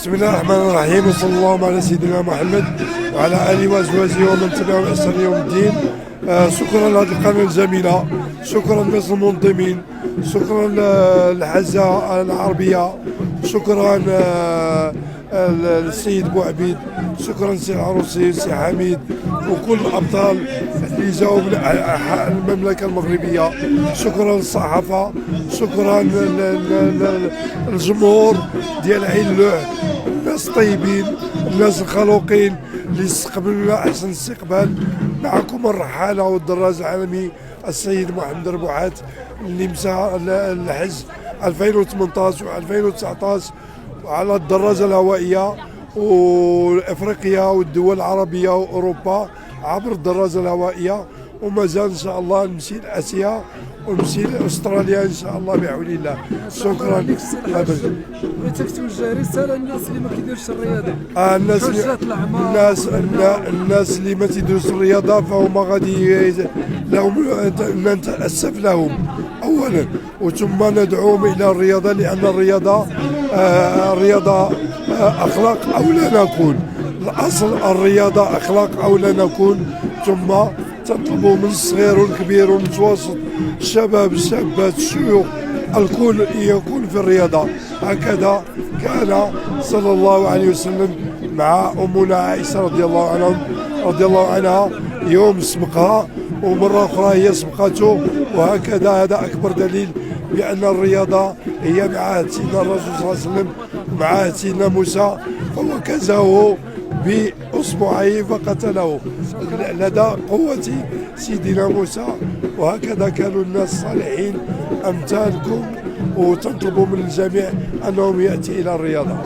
بسم الله الرحمن الرحيم، وصلى الله على سيدنا محمد وعلى اله وازواجه ومن تبعهم باحسان يوم الدين. شكرا لهذه القناه الجميله، شكرا للناس المنظمين، شكرا للحزه العربيه، شكرا للسيد بوعبيد، شكرا للسي العروسي والسي حميد وكل الابطال اللي جاوا من انحاء المملكه المغربيه، شكرا للصحافه، شكرا للجمهور ديال عين اللوح، الناس الطيبين، الناس الخلوقين اللي استقبلونا احسن استقبال. معكم الرحاله والدراج العالمي السيد محمد ربوعات اللي مشى الحج 2018 و 2019 على الدراجه الهوائيه وافريقيا والدول العربيه واوروبا عبر الدراجه الهوائيه، ومازال ان شاء الله نمشي لاسيا ونمشي لاستراليا ان شاء الله بعون الله. شكرا. بغيتك توجه رساله للناس اللي ما كيديروش الرياضه. الناس اللي ما تيديروش الرياضه فهما غادي لهم نتاسف لهم اولا، وثم ندعوهم الى الرياضه، لان الرياضه اخلاق او لا نكون. الاصل الرياضه اخلاق او لا نكون. ثم تطلبوا من الصغير والكبير والمتوسط، الشباب الشابات الشيوخ، الكل يكون في الرياضه. هكذا كان صلى الله عليه وسلم مع امنا عائشه رضي الله عنها يوم سبقها ومره اخرى هي سبقته، وهكذا هذا اكبر دليل بان الرياضه هي مع عهد سيدنا الرسول صلى الله عليه وسلم ومع عهد سيدنا موسى، فوكزه باصبعيه فقتله لدى قوه سيدنا موسى. وهكذا كانوا الناس الصالحين امثالكم، وتطلبوا من الجميع انهم ياتي الى الرياضه.